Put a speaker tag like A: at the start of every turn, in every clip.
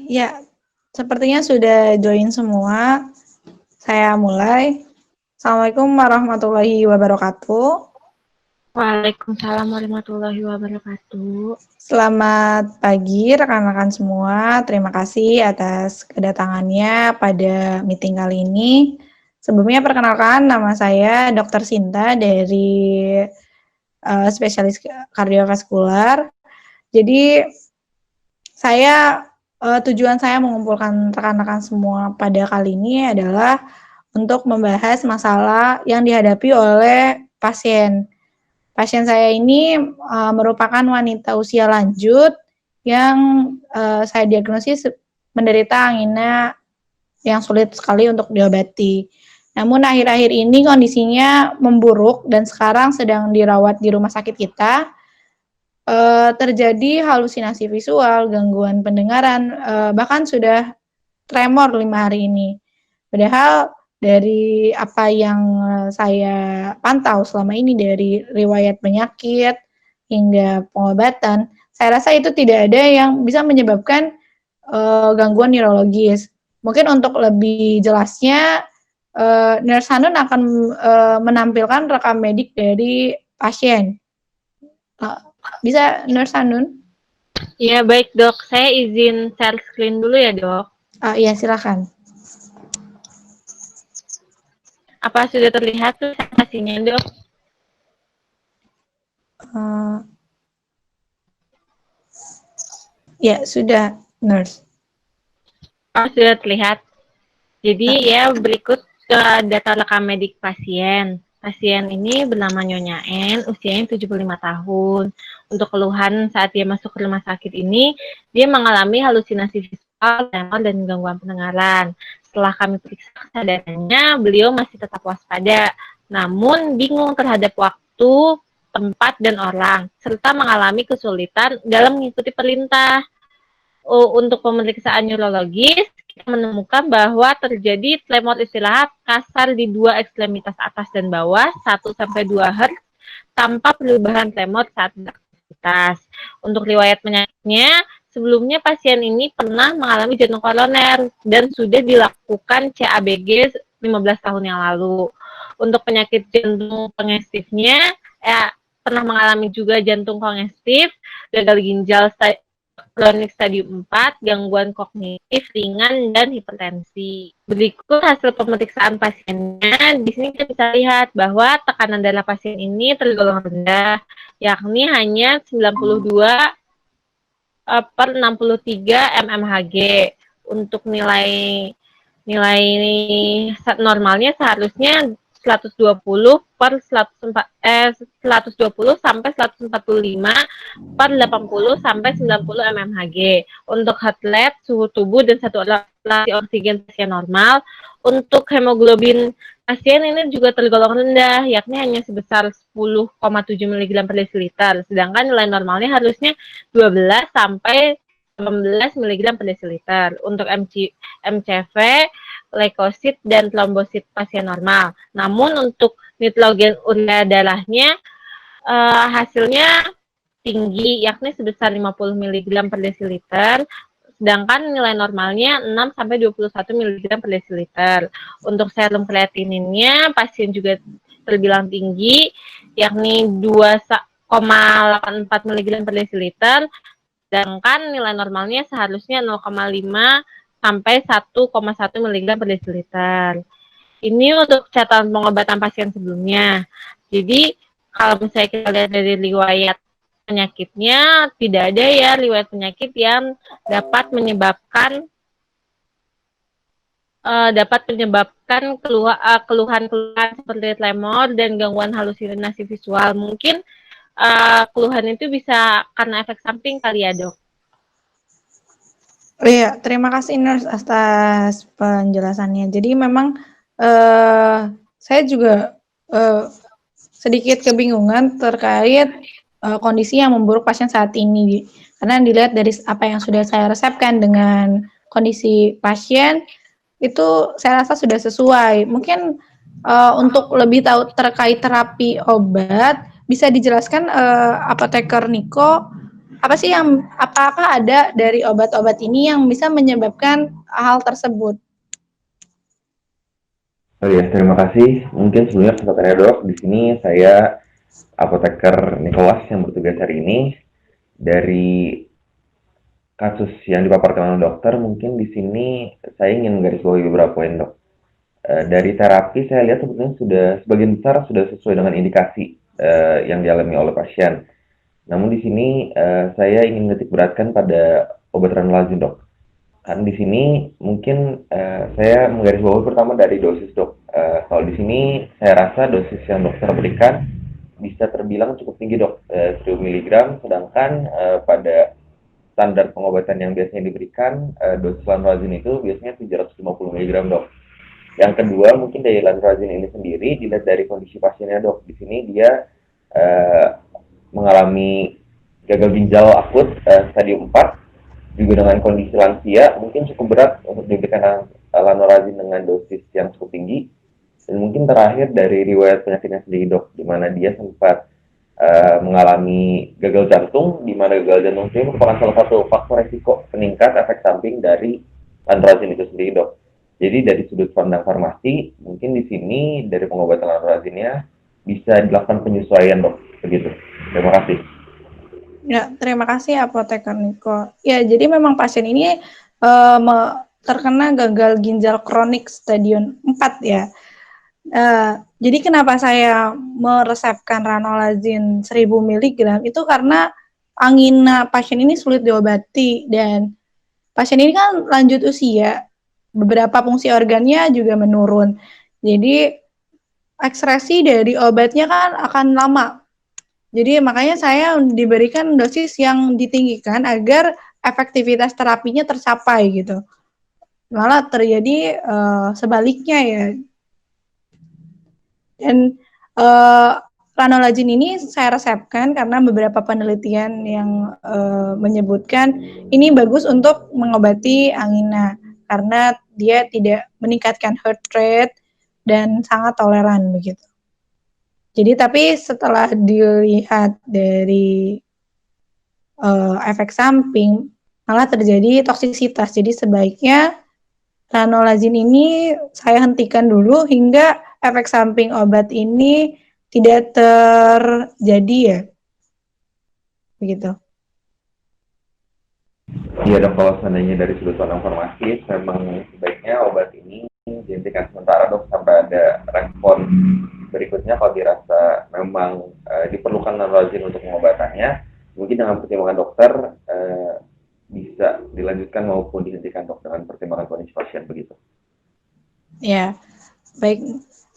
A: Ya, sepertinya sudah join semua. Saya mulai. Assalamualaikum warahmatullahi wabarakatuh.
B: Waalaikumsalam warahmatullahi wabarakatuh.
A: Selamat pagi rekan-rekan semua. Terima kasih atas kedatangannya pada meeting kali ini. Sebelumnya perkenalkan, nama saya Dr. Sinta dari spesialis kardiovaskular. Jadi tujuan saya mengumpulkan rekan-rekan semua pada kali ini adalah untuk membahas masalah yang dihadapi oleh pasien. Pasien saya ini merupakan wanita usia lanjut yang saya diagnosis menderita angina yang sulit sekali untuk diobati. Namun akhir-akhir ini kondisinya memburuk dan sekarang sedang dirawat di rumah sakit kita. Terjadi halusinasi visual, gangguan pendengaran, bahkan sudah tremor 5 hari ini. Padahal dari apa yang saya pantau selama ini dari riwayat penyakit hingga pengobatan, saya rasa itu tidak ada yang bisa menyebabkan gangguan neurologis. Mungkin untuk lebih jelasnya, Nurse Hanun akan menampilkan rekam medik dari pasien. Bisa Nurse Hanun?
B: Ya baik dok, saya izin share screen dulu ya dok.
A: Iya silakan.
B: Apa sudah terlihat presentasinya dok?
A: Ya sudah Nurse.
B: Sudah terlihat. Jadi ya berikut data rekam medik pasien. Pasien ini bernama Nyonya N, usianya 75 tahun. Untuk keluhan saat dia masuk ke rumah sakit ini, dia mengalami halusinasi visual, tremor, dan gangguan pendengaran. Setelah kami periksa kesadarannya, beliau masih tetap waspada, namun bingung terhadap waktu, tempat, dan orang, serta mengalami kesulitan dalam mengikuti perintah. Untuk pemeriksaan neurologis, kita menemukan bahwa terjadi tremor istirahat kasar di dua ekstremitas atas dan bawah, 1-2 Hz, tanpa perubahan tremor saat beraktivitas. Untuk riwayat penyakitnya, sebelumnya pasien ini pernah mengalami jantung koroner dan sudah dilakukan CABG 15 tahun yang lalu. Untuk penyakit jantung kongestifnya, pernah mengalami juga jantung kongestif, gagal ginjal kronik stadium 4, gangguan kognitif ringan, dan hipertensi. Berikut hasil pemeriksaan pasiennya. Di sini kita bisa lihat bahwa tekanan darah pasien ini tergolong rendah, yakni hanya 92 per 63 mmHg. Untuk nilai normalnya seharusnya 120 per 120 sampai 145 per 80 sampai 90 mmHg. Untuk heart rate, suhu tubuh, dan saturasi oksigen pasien normal. Untuk hemoglobin pasien ini juga tergolong rendah, yakni hanya sebesar 10,7 mg per desiliter, sedangkan nilai normalnya harusnya 12 sampai 18 mg per desiliter. Untuk MCV, leukosit, dan trombosit pasien normal. Namun untuk nitrogen urea darahnya hasilnya tinggi, yakni sebesar 50 mg per desiliter, sedangkan nilai normalnya 6 sampai 21 mg per desiliter. Untuk serum kreatininnya pasien juga terbilang tinggi, yakni 2,84 mg per desiliter, sedangkan nilai normalnya seharusnya 0,5 sampai 1,1 mg per desiliter. Ini untuk catatan pengobatan pasien sebelumnya. Jadi kalau misalnya kita lihat dari riwayat penyakitnya, tidak ada ya riwayat penyakit yang dapat menyebabkan keluhan-keluhan seperti tremor dan gangguan halusinasi visual. Mungkin keluhan itu bisa karena efek samping kali ya dok.
A: Iya, terima kasih Nurse atas penjelasannya. Jadi memang saya juga sedikit kebingungan terkait kondisi yang memburuk pasien saat ini. Karena dilihat dari apa yang sudah saya resepkan dengan kondisi pasien, itu saya rasa sudah sesuai. Mungkin untuk lebih tahu terkait terapi obat, bisa dijelaskan apoteker Niko apa sih apakah ada dari obat-obat ini yang bisa menyebabkan hal tersebut?
C: Oh ya, terima kasih. Mungkin sebelumnya kesempatannya dok, di sini saya apoteker Nicholas yang bertugas hari ini. Dari kasus yang dipaparkan oleh dokter, mungkin di sini saya ingin menggarisbawahi beberapa poin dok. Dari terapi saya lihat sebetulnya sudah sebagian besar sudah sesuai dengan indikasi yang dialami oleh pasien. Namun di sini saya ingin menitik beratkan pada obat ranolazine dok. Kan di sini mungkin saya menggarisbawahi pertama dari dosis dok. Kalau di sini saya rasa dosis yang dokter berikan bisa terbilang cukup tinggi dok, 1000 mg, sedangkan pada standar pengobatan yang biasanya diberikan, dosis lanrazine itu biasanya 750 mg dok. Yang kedua, mungkin dari lanrazine ini sendiri dilihat dari kondisi pasiennya dok. Di sini dia mengalami gagal ginjal akut stadium 4, juga dengan kondisi lansia, mungkin cukup berat untuk diberikan lanrazine dengan dosis yang cukup tinggi. Dan mungkin terakhir dari riwayat penyakitnya sendiri dok, di mana dia sempat mengalami gagal jantung, di mana gagal jantung itu merupakan salah satu faktor resiko peningkat efek samping dari lanrazine itu sendiri dok. Jadi dari sudut pandang farmasi, mungkin di sini dari pengobatan lanrazine-nya bisa dilakukan penyesuaian dok, begitu. Terima kasih.
A: Ya, terima kasih Apoteker Niko. Ya, jadi memang pasien ini terkena gagal ginjal kronik stadium 4 ya. Jadi kenapa saya meresepkan ranolazine 1000 mg itu karena angina pasien ini sulit diobati dan pasien ini kan lanjut usia, beberapa fungsi organnya juga menurun. Jadi ekskresi dari obatnya kan akan lama. Jadi makanya saya diberikan dosis yang ditinggikan agar efektivitas terapinya tercapai gitu. Malah terjadi sebaliknya ya. Dan ranolazine ini saya resepkan karena beberapa penelitian yang menyebutkan ini bagus untuk mengobati angina karena dia tidak meningkatkan heart rate dan sangat toleran begitu. Jadi tapi setelah dilihat dari efek samping malah terjadi toksisitas. Jadi sebaiknya ranolazine ini saya hentikan dulu hingga efek samping obat ini tidak terjadi ya. Begitu.
C: Iya dok, kalau seandainya dari sudut pandang farmasi, memang sebaiknya obat ini dihentikan sementara dok sampai ada respon berikutnya. Kalau dirasa memang diperlukan lanrazine untuk pengobatannya, mungkin dengan pertimbangan dokter bisa dilanjutkan maupun dihentikan dok dengan pertimbangan kondisi pasien begitu.
A: Ya, baik.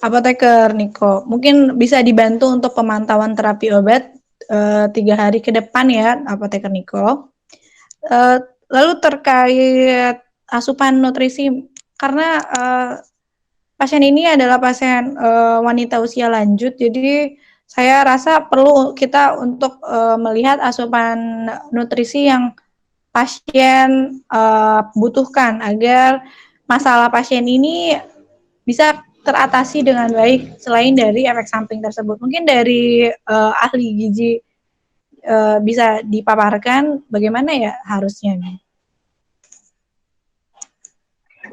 A: Apoteker Niko, mungkin bisa dibantu untuk pemantauan terapi obat 3 hari ke depan ya, Apoteker Niko. Lalu terkait asupan nutrisi, karena pasien ini adalah pasien wanita usia lanjut, jadi saya rasa perlu kita untuk melihat asupan nutrisi yang pasien butuhkan agar masalah pasien ini bisa teratasi dengan baik selain dari efek samping tersebut. Mungkin dari ahli gizi bisa dipaparkan bagaimana ya harusnya nih.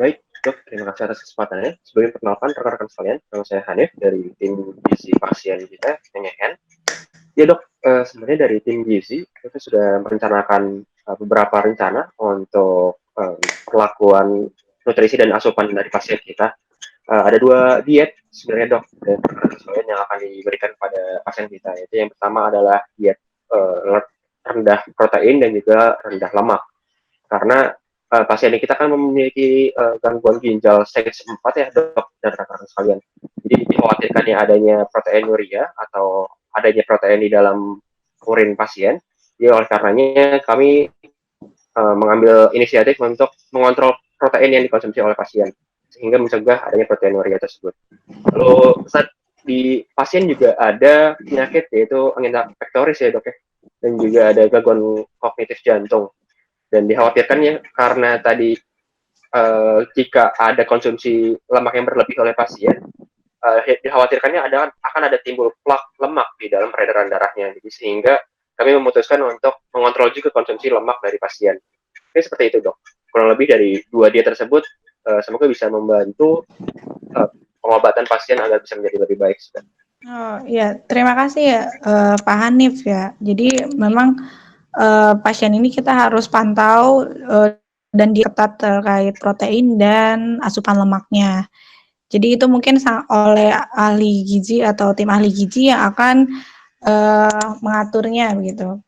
D: Baik, dok, terima kasih atas kesempatannya. Sebagai perkenalkan rekan-rekan sekalian, nama saya Hanif dari tim gizi pasien kita, NYN. Ya dok, sebenarnya dari tim gizi kita sudah merencanakan beberapa rencana untuk perlakuan nutrisi dan asupan dari pasien kita. Ada 2 diet sebenarnya dok dan rekan-rekan sekalian yang akan diberikan pada pasien kita. Yaitu yang pertama adalah diet rendah protein dan juga rendah lemak. Karena pasien kita kan memiliki gangguan ginjal stage 4 ya dok dan rekan-rekan sekalian. Jadi dikhawatirkannya adanya proteinuria atau adanya protein di dalam urin pasien. Jadi oleh karenanya kami mengambil inisiatif untuk mengontrol protein yang dikonsumsi oleh pasien sehingga mencegah adanya proteinuria tersebut. Lalu saat di pasien juga ada penyakit yaitu angina pectoris ya dok ya, dan juga ada gangguan kognitif jantung. Dan dikhawatirkannya karena tadi jika ada konsumsi lemak yang berlebih oleh pasien, dikhawatirkannya akan ada timbul plak lemak di dalam peredaran darahnya. Jadi sehingga kami memutuskan untuk mengontrol juga konsumsi lemak dari pasien. Oke, seperti itu dok. Kurang lebih dari 2 diet tersebut, semoga bisa membantu pengobatan pasien agar bisa menjadi lebih baik.
A: Oh ya, terima kasih ya Pak Hanif ya. Jadi memang pasien ini kita harus pantau dan diketat terkait protein dan asupan lemaknya. Jadi itu mungkin oleh ahli gizi atau tim ahli gizi yang akan mengaturnya begitu.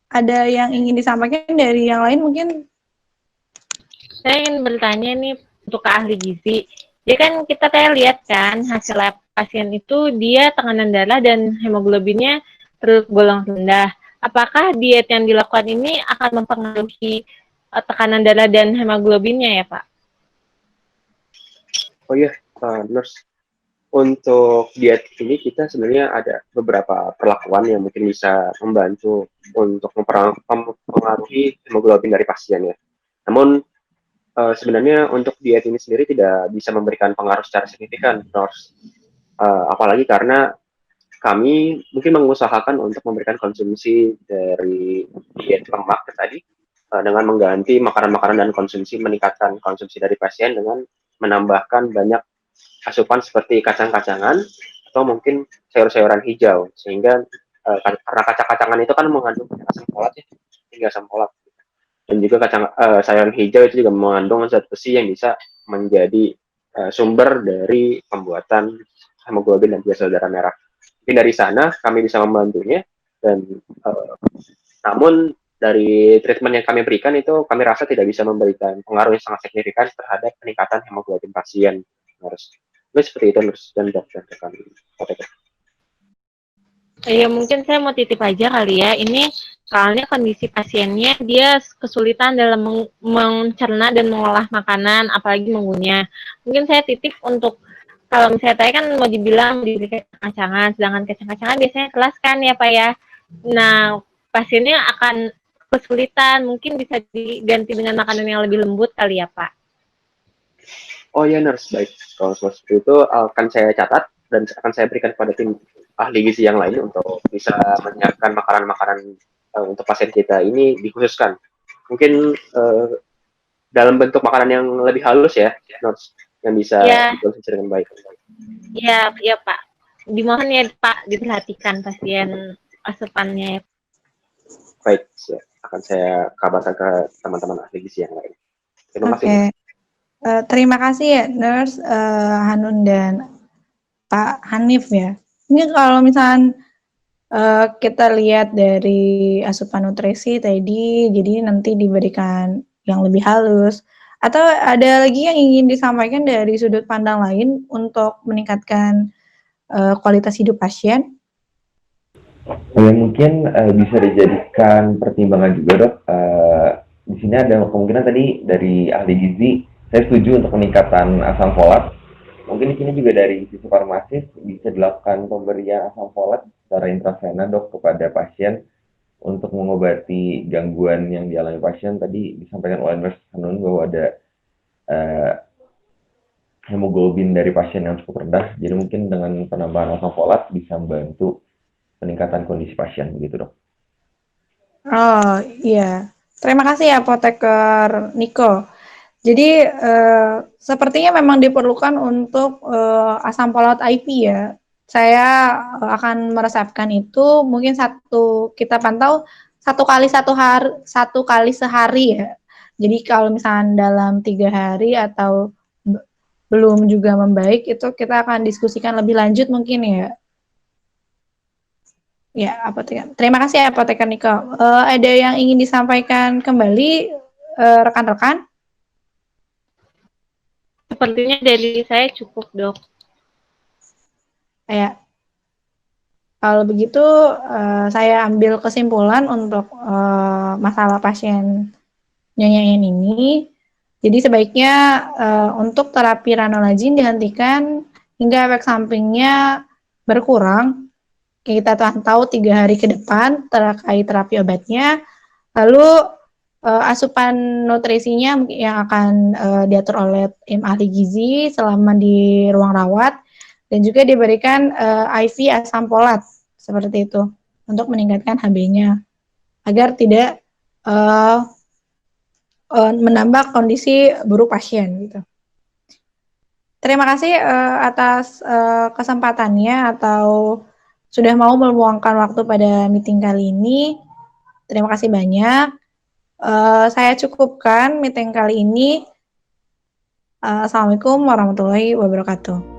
A: Ada yang ingin disampaikan dari yang lain mungkin?
B: Saya ingin bertanya nih untuk ke ahli gizi. Jadi kan kita lihat kan hasil lab pasien itu dia tekanan darah dan hemoglobinnya tergolong rendah. Apakah diet yang dilakukan ini akan mempengaruhi tekanan darah dan hemoglobinnya ya Pak?
D: Oh iya, nurse. Untuk diet ini kita sebenarnya ada beberapa perlakuan yang mungkin bisa membantu untuk mempengaruhi hemoglobin dari pasien ya. Namun sebenarnya untuk diet ini sendiri tidak bisa memberikan pengaruh secara signifikan, nurse. Apalagi karena kami mungkin mengusahakan untuk memberikan konsumsi dari diet lemak tadi dengan mengganti makanan-makanan dan konsumsi, meningkatkan konsumsi dari pasien dengan menambahkan banyak asupan seperti kacang-kacangan atau mungkin sayur-sayuran hijau, sehingga karena kacang-kacangan itu kan mengandung asam folat ya, hingga asam folat, dan juga sayuran hijau itu juga mengandung zat besi yang bisa menjadi sumber dari pembuatan hemoglobin dan juga sel darah merah. Mungkin dari sana kami bisa membantunya, dan namun dari treatment yang kami berikan itu kami rasa tidak bisa memberikan pengaruh yang sangat signifikan terhadap peningkatan hemoglobin pasien. Harus seperti itu nurse dan dokter kami.
B: Ya mungkin saya mau titip aja kali ya. Ini soalnya kondisi pasiennya dia kesulitan dalam mencerna dan mengolah makanan, apalagi mengunyah. Mungkin saya titip untuk kalau misalnya tadi kan mau dibilang diberi kacang-kacangan, sedangkan kacang-kacangan biasanya kelas kan ya Pak ya. Nah pasiennya akan kesulitan, mungkin bisa diganti dengan makanan yang lebih lembut kali ya Pak.
D: Oh ya nurse, baik. Kalau seperti itu akan saya catat dan akan saya berikan kepada tim ahli gizi yang lain untuk bisa menyiapkan makanan-makanan untuk pasien kita ini dikhususkan. Mungkin dalam bentuk makanan yang lebih halus ya, nurse, yang bisa dikonsumsi dengan baik.
B: Iya, iya Pak. Dimohon ya Pak diperhatikan pasien asupannya.
D: Baik, akan saya kabarkan ke teman-teman ahli gizi yang lain. Terima kasih.
A: Terima kasih ya Nurse Hanun dan Pak Hanif ya. Ini kalau misalnya kita lihat dari asupan nutrisi tadi, jadi nanti diberikan yang lebih halus. Atau ada lagi yang ingin disampaikan dari sudut pandang lain untuk meningkatkan kualitas hidup pasien?
C: Ya mungkin bisa dijadikan pertimbangan juga dok. Di sini ada kemungkinan tadi dari ahli gizi, saya setuju untuk peningkatan asam folat. Mungkin di sini juga dari sisi farmasis bisa dilakukan pemberian asam folat secara intravena dok kepada pasien untuk mengobati gangguan yang dialami pasien. Tadi disampaikan oleh Nurse Hanun bahwa ada hemoglobin dari pasien yang cukup rendah, jadi mungkin dengan penambahan asam folat bisa membantu peningkatan kondisi pasien begitu dok.
A: Oh iya, terima kasih ya Apoteker Niko. Jadi sepertinya memang diperlukan untuk asam folat IV ya. Saya akan meresepkan itu mungkin kita pantau satu kali sehari ya. Jadi kalau misalnya dalam 3 hari atau belum juga membaik itu kita akan diskusikan lebih lanjut mungkin ya. Ya, apoteker. Terima kasih ya Apoteker Niko. Ada yang ingin disampaikan kembali rekan-rekan?
B: Sepertinya dari saya cukup dok.
A: Ya. Kalau begitu saya ambil kesimpulan untuk masalah pasien Nyonya En ini. Jadi sebaiknya untuk terapi ranolazine dihentikan hingga efek sampingnya berkurang. Kita tahu 3 hari ke depan terkait terapi obatnya. Lalu asupan nutrisinya yang akan diatur oleh tim ahli gizi selama di ruang rawat dan juga diberikan IV asam folat seperti itu. untuk meningkatkan HB-nya agar tidak menambah kondisi buruk pasien gitu. Terima kasih atas kesempatannya atau sudah mau meluangkan waktu pada meeting kali ini. Terima kasih banyak. Saya cukupkan meeting kali ini. Assalamualaikum warahmatullahi wabarakatuh.